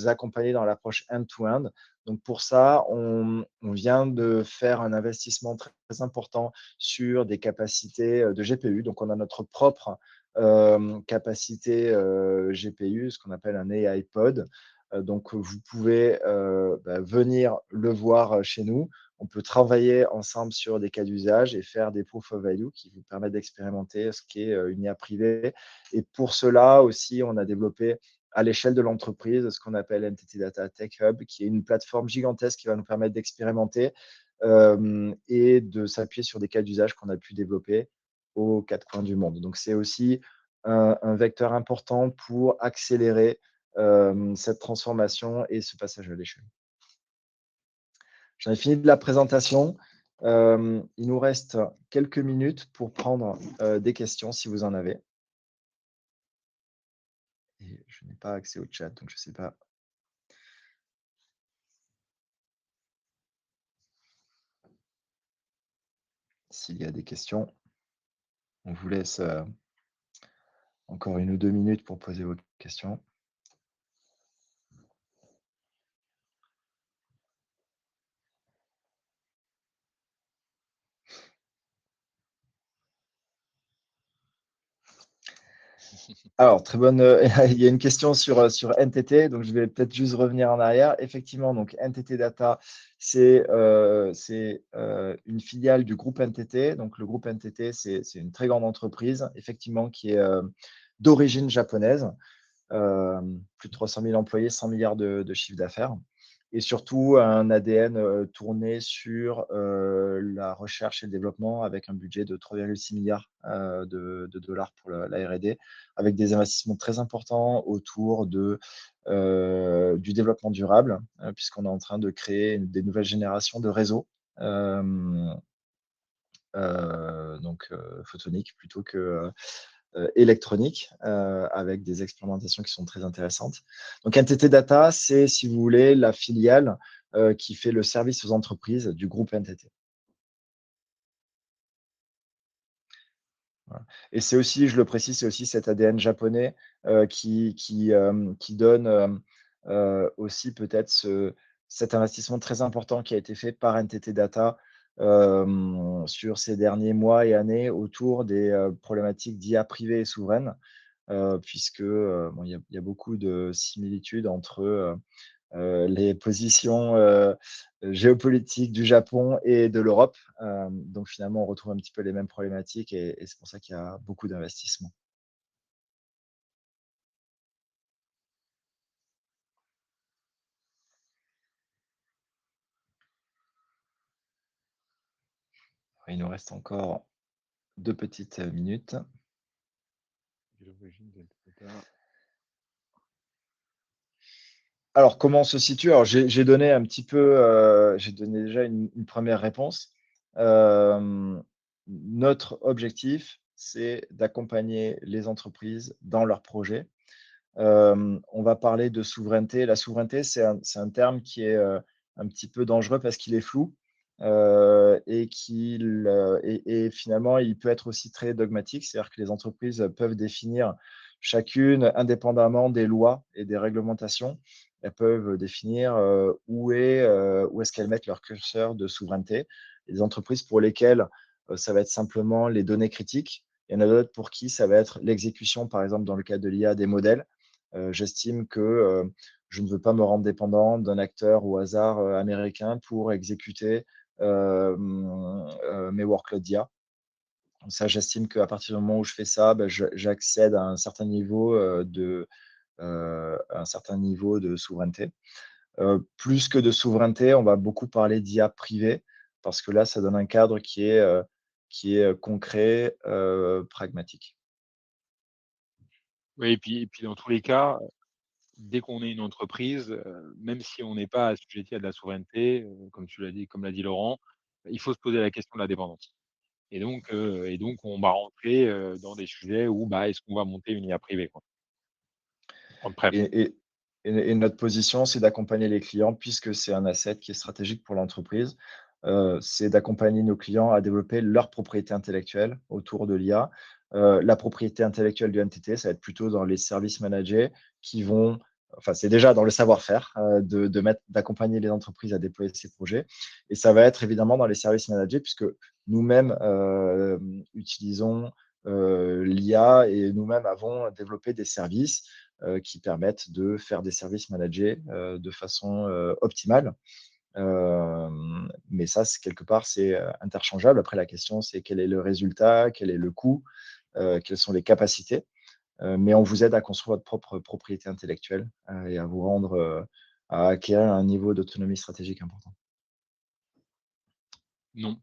accompagner dans l'approche end-to-end. Donc, pour ça, on vient de faire un investissement très, très important sur des capacités de GPU. Donc, on a notre propre capacité GPU, ce qu'on appelle un AI pod. Donc, vous pouvez venir le voir chez nous. On peut travailler ensemble sur des cas d'usage et faire des proof of value qui vous permettent d'expérimenter ce qu'est une IA privée. Et pour cela aussi, on a développé à l'échelle de l'entreprise ce qu'on appelle NTT Data Tech Hub, qui est une plateforme gigantesque qui va nous permettre d'expérimenter et de s'appuyer sur des cas d'usage qu'on a pu développer aux quatre coins du monde. Donc, c'est aussi un vecteur important pour accélérer cette transformation et ce passage à l'échelle. J'en ai fini de la présentation. Il nous reste quelques minutes pour prendre des questions si vous en avez. Et je n'ai pas accès au chat, donc je ne sais pas s'il y a des questions. On vous laisse encore 1 ou 2 minutes pour poser vos questions. Alors, très bonne. Il y a une question sur NTT, donc je vais peut-être juste revenir en arrière. Effectivement, donc NTT Data, c'est une filiale du groupe NTT. Donc, le groupe NTT, c'est une très grande entreprise, effectivement, qui est d'origine japonaise. Plus de 300 000 employés, 100 milliards de chiffre d'affaires. Et surtout, un ADN tourné sur la recherche et le développement avec un budget de 3,6 milliards de dollars pour la R&D, avec des investissements très importants autour du développement durable, puisqu'on est en train de créer des nouvelles générations de réseaux photoniques plutôt que électronique avec des expérimentations qui sont très intéressantes. Donc, NTT Data, c'est, si vous voulez, la filiale qui fait le service aux entreprises du groupe NTT. Voilà. Et c'est aussi, je le précise, c'est aussi cet ADN japonais qui donne aussi peut-être cet investissement très important qui a été fait par NTT Data sur ces derniers mois et années autour des problématiques d'IA privée et souveraine, puisque bon, il y a beaucoup de similitudes entre les positions géopolitiques du Japon et de l'Europe. Donc finalement, on retrouve un petit peu les mêmes problématiques et c'est pour ça qu'il y a beaucoup d'investissements. Il nous reste encore 2 petites minutes. Alors, comment on se situe? Alors, j'ai donné un petit peu, j'ai donné déjà une première réponse. Notre objectif, c'est d'accompagner les entreprises dans leurs projets. On va parler de souveraineté. La souveraineté, c'est un terme qui est un petit peu dangereux parce qu'il est flou et finalement, il peut être aussi très dogmatique. C'est-à-dire que les entreprises peuvent définir chacune, indépendamment des lois et des réglementations, elles peuvent définir où est-ce qu'elles mettent leur curseur de souveraineté. Les entreprises pour lesquelles ça va être simplement les données critiques. Il y en a d'autres pour qui ça va être l'exécution, par exemple, dans le cas de l'IA, des modèles. J'estime que je ne veux pas me rendre dépendant d'un acteur au hasard américain pour exécuter mes workloads d'IA. Ça, j'estime qu'à partir du moment où je fais ça, j'accède à un certain niveau de souveraineté. Plus que de souveraineté, on va beaucoup parler d'IA privée, parce que là, ça donne un cadre qui est concret, pragmatique. Oui, et puis dans tous les cas, dès qu'on est une entreprise, même si on n'est pas assujetti à de la souveraineté, comme tu l'as dit, comme l'a dit Laurent, il faut se poser la question de la dépendance. Et donc on va rentrer, dans des sujets où, est-ce qu'on va monter une IA privée, quoi? On-prem. Et et et notre position, c'est d'accompagner les clients puisque c'est un asset qui est stratégique pour l'entreprise. C'est d'accompagner nos clients à développer leur propriété intellectuelle autour de l'IA. La propriété intellectuelle du NTT, ça va être plutôt dans les services managés qui vont enfin, c'est déjà dans le savoir-faire, d'accompagner les entreprises à déployer ces projets et ça va être évidemment dans les services managés puisque nous-mêmes, utilisons, l'IA et nous-mêmes avons développé des services qui permettent de faire des services managés de façon optimale. Mais ça, quelque part, c'est interchangeable. Après, la question, c'est quel est le résultat, quel est le coût, quelles sont les capacités. Mais on vous aide à construire votre propre propriété intellectuelle et à vous rendre, à acquérir un niveau d'autonomie stratégique important. Non,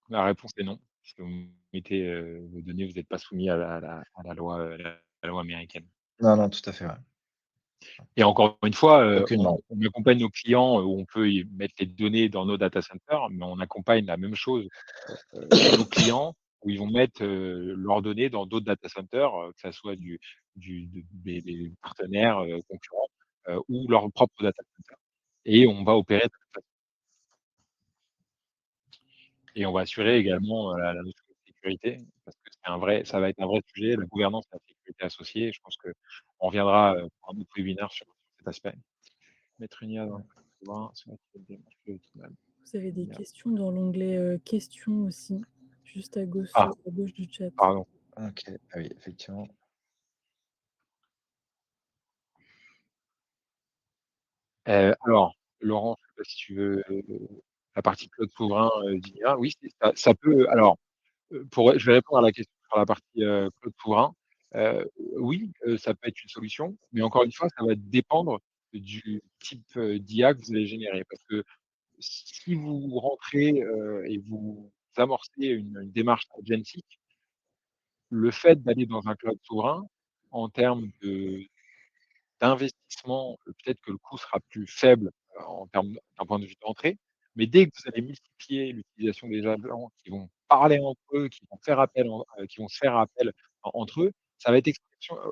la réponse est non, puisque vous mettez, vos données, vous n'êtes pas soumis à la loi américaine. Non, non, tout à fait, ouais. Et encore une fois, Aucunement. on accompagne nos clients, où on peut y mettre les données dans nos data centers, mais on accompagne la même chose, nos clients où ils vont mettre, leurs données dans d'autres data centers, que ça soit des partenaires, concurrents, ou leur propre data center. Et on va opérer de cette façon. Et on va assurer également, la notion de sécurité parce que ça va être un vrai sujet, la gouvernance et la sécurité associée. Je pense qu'on reviendra, pour un autre webinaire sur cet aspect. Mettre une IA dans le code souverain, c'est une démarche plus optimale. Vous avez des L'IA. questions dans l'onglet, questions aussi, juste Ah, à gauche du chat. pardon. OK. Ah oui, effectivement. Alors, Laurent, je sais pas si tu veux, la partie cloud souverain, d'IA. Oui, ça peut alors, je vais répondre à la question sur la partie, cloud souverain. Oui, ça peut être une solution, mais encore une fois, ça va dépendre du type, d'IA que vous allez générer. Parce que si vous rentrez, et vous amorcez une démarche agentique, le fait d'aller dans un cloud souverain, en termes d'investissement, peut-être que le coût sera plus faible, d'un point de vue d'entrée, mais dès que vous allez multiplier l'utilisation des agents qui vont parler entre eux, qui vont se faire appel entre eux, ça va être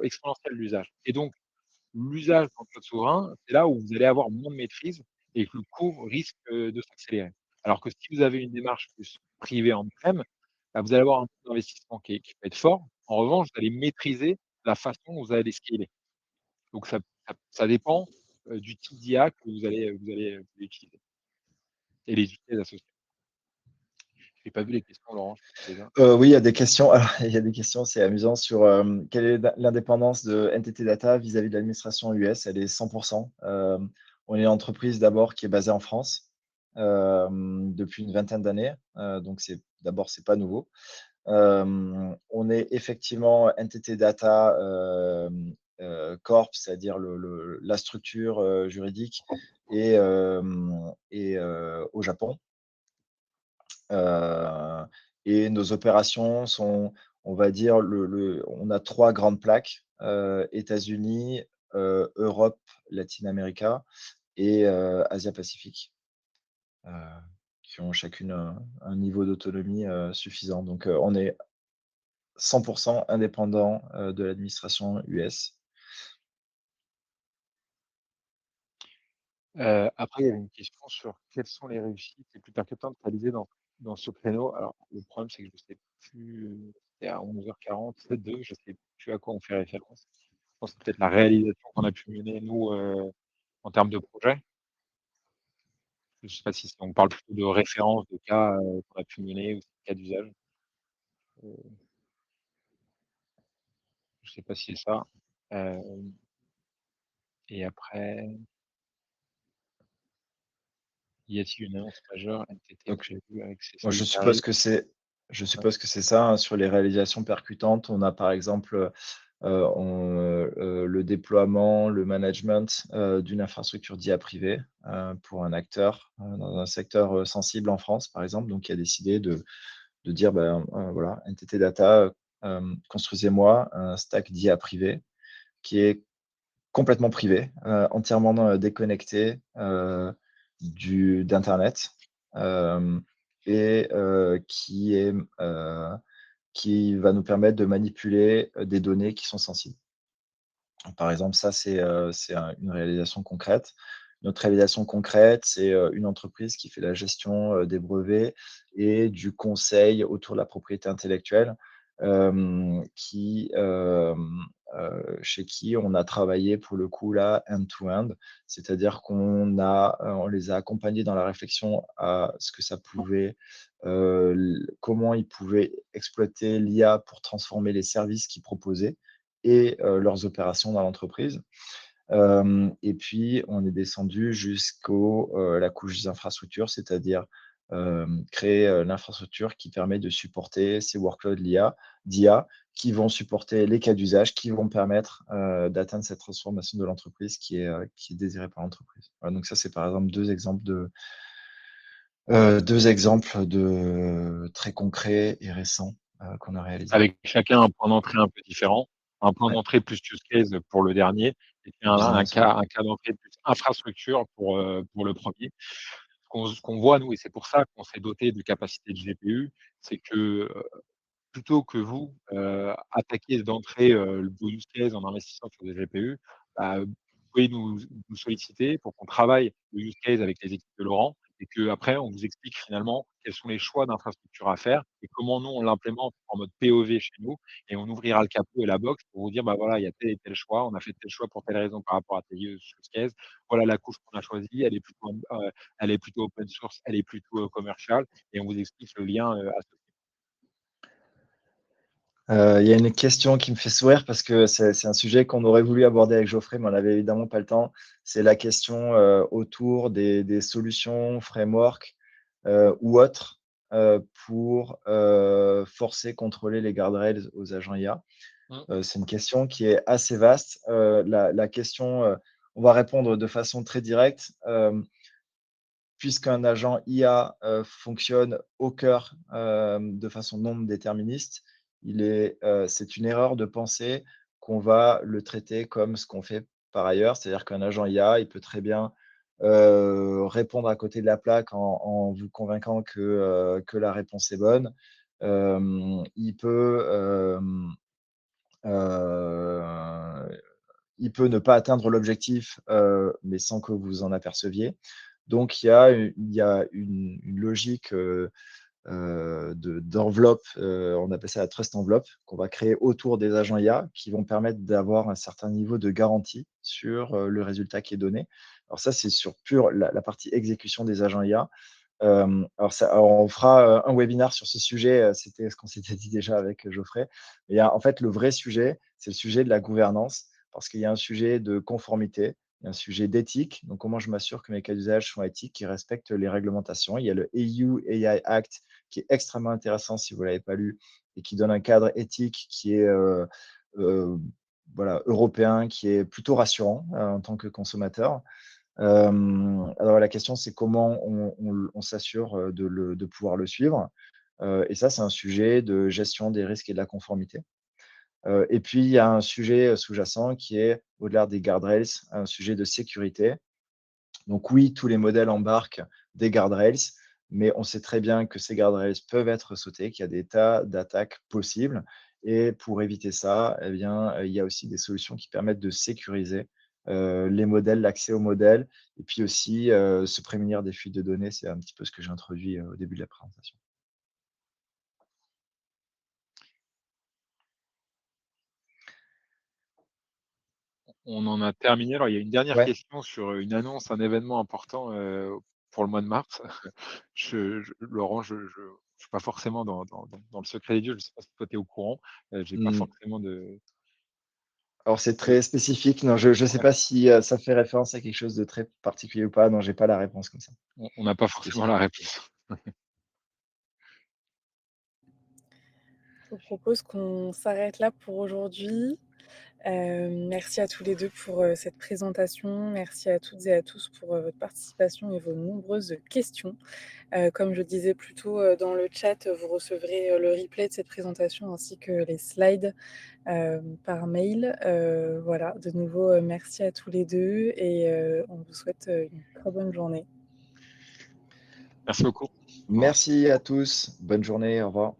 exponentiel l'usage et donc l'usage dans le cloud souverain, c'est là où vous allez avoir moins de maîtrise et que le coût risque, de s'accélérer. Alors que si vous avez une démarche plus privée on-prem, vous allez avoir un coût d'investissement qui peut être fort. En revanche, vous allez maîtriser la façon dont vous allez les scaler. Donc ça dépend, du type d'IA que vous allez utiliser et les use cases associés. J'ai pas vu les questions, Laurent, je pense déjà. Oui, il y a des questions. Alors, il y a des questions, c'est amusant sur, quelle est l'indépendance de NTT Data vis-à-vis de l'administration US? Elle est 100. On est une entreprise d'abord qui est basée en France, depuis une vingtaine d'années, donc c'est pas nouveau. On est effectivement NTT Data, Corp, c'est-à-dire la structure, juridique au Japon. Heu et nos opérations sont, on va dire, on a 3 grandes plaques, États-Unis, Europe, Latin America et Asia-Pacifique, heu, qui ont chacune un niveau d'autonomie, suffisant. Donc, on est 100 indépendant, de l'administration US. Après, il y avait une question sur quelles sont les réussites les plus percutantes réalisées dans ce créneau. Alors, le problème, c'est que je ne sais plus, c'était à 11h40, c'est 2, je ne sais plus à quoi on fait référence. Je pense que c'est peut-être la réalisation qu'on a pu mener, nous, en termes de projet. Je ne sais pas si on parle plutôt de références de cas, qu'on a pu mener ou cas d'usage. Heu, je sais pas si c'est ça. Hem et après, y a-t-il une annonce majeure NTT Donc prévue avec ces moi, services numériques? je Ouais. suppose que c'est ça, hein. Sur les réalisations percutantes, on a par exemple, le déploiement, le management, d'une infrastructure d'IA privée, pour un acteur, dans un secteur, sensible en France, par exemple, donc qui a décidé de dire: «Ben, voilà, NTT Data, construisez-moi un stack d'IA privé qui est complètement privé, entièrement, déconnecté, du d'internet, hem et qui va nous permettre de manipuler, des données qui sont sensibles». Par exemple, ça, c'est une réalisation concrète. Une autre réalisation concrète, c'est, une entreprise qui fait la gestion, des brevets et du conseil autour de la propriété intellectuelle, chez qui on a travaillé pour le coup là end to end. C'est-à-dire on les a accompagnés dans la réflexion à ce que ça pouvait, l comment ils pouvaient exploiter l'IA pour transformer les services qu'ils proposaient et leurs opérations dans l'entreprise. Et puis on est descendu jusqu'au la couche des infrastructures, c'est-à-dire, créer, l'infrastructure qui permet de supporter ces workloads d'IA qui vont supporter les cas d'usage, qui vont permettre, d'atteindre cette transformation de l'entreprise qui est désirée par l'entreprise. Voilà, donc ça, c'est par exemple 2 exemples de très concrets et récents, qu'on a réalisés. Avec chacun un point d'entrée un peu différent. Un point Ouais, d'entrée plus use case pour le dernier et puis business, ouais. un cas d'entrée plus infrastructure pour le premier. Ce qu'on voit nous et c'est pour ça qu'on s'est doté de capacités de GPU, c'est que, plutôt que vous, attaquiez d'entrée, vos use cases en investissant sur des GPU, bah, vous pouvez nous solliciter pour qu'on travaille le use case avec les équipes de Laurent et qu'après on vous explique finalement quels sont les choix d'infrastructure à faire et comment nous on l'implémente en mode POV chez nous et on ouvrira le capot et la box pour vous dire: «Bah, voilà, il y a tel et tel choix, on a fait tel choix pour telle raison par rapport à tes use cases. Voilà la couche qu'on a choisie, elle est plutôt open source, elle est plutôt, commerciale» et on vous explique le lien, associé. Il y a une question qui me fait sourire parce que c'est un sujet qu'on aurait voulu aborder avec Geoffrey, mais on n'avait évidemment pas le temps. C'est la question, autour des solutions, frameworks, ou autres, pour, forcer, contrôler les guardrails aux agents IA. Mmh. C'est une question qui est assez vaste. La question, on va répondre de façon très directe. Puisqu'un agent IA, fonctionne au cœur, de façon non déterministe, c'est une erreur de penser qu'on va le traiter comme ce qu'on fait par ailleurs. C'est-à-dire qu'un agent IA, il peut très bien, répondre à côté de la plaque en vous convainquant que la réponse est bonne. Il peut, heu, il peut ne pas atteindre l'objectif, mais sans que vous en aperceviez. Donc il y a une logique, d'enveloppe, on appelle ça la trust envelope, qu'on va créer autour des agents IA, qui vont permettre d'avoir un certain niveau de garantie sur, le résultat qui est donné. Alors ça, c'est sur pure la partie exécution des agents IA. Alors on fera, un webinaire sur ce sujet, c'était ce qu'on s'était dit déjà avec, Geoffrey. Mais il y a en fait, le vrai sujet, c'est le sujet de la gouvernance, parce qu'il y a un sujet de conformité, il y a un sujet d'éthique. Donc comment je m'assure que mes cas d'usage sont éthiques, qu'ils respectent les réglementations. Il y a le EU AI Act qui est extrêmement intéressant si vous ne l'avez pas lu et qui donne un cadre éthique qui est, heu, voilà, européen, qui est plutôt rassurant, en tant que consommateur. Alors la question, c'est comment on s'assure, de pouvoir le suivre? Et ça, c'est un sujet de gestion des risques et de la conformité. Et puis il y a un sujet, sous-jacent qui est, au-delà des guardrails, un sujet de sécurité. Donc oui, tous les modèles embarquent des guardrails, mais on sait très bien que ces guardrails peuvent être sautés, qu'il y a des tas d'attaques possibles et pour éviter ça, eh bien, il y a aussi des solutions qui permettent de sécuriser, les modèles, l'accès aux modèles et puis aussi, se prémunir des fuites de données. C'est un petit peu ce que j'ai introduit, au début de la présentation. On en a terminé. Alors, il y a une dernière Ouais. question sur, une annonce, un événement important, pour le mois de mars. Laurent, je suis pas forcément dans le secret des dieux. Je sais pas si toi, tu es au courant. J'ai pas Mmh. forcément de Alors c'est de très spécifique. Non, je sais ouais, pas si, ça fait référence à quelque chose de très particulier ou pas. Non, j'ai pas la réponse comme ça, on n'a pas forcément la spécifique. réponse. Je vous propose qu'on s'arrête là pour aujourd'hui. Merci à tous les 2 pour, cette présentation. Merci à toutes et à tous pour, votre participation et vos nombreuses questions. Comme je disais plus tôt, dans le chat, vous recevrez, le replay de cette présentation ainsi que les slides, par mail. Voilà, de nouveau, merci à tous les 2 et on vous souhaite, une très bonne journée. Merci beaucoup. Au revoir. Merci à tous. Bonne journée. Au revoir.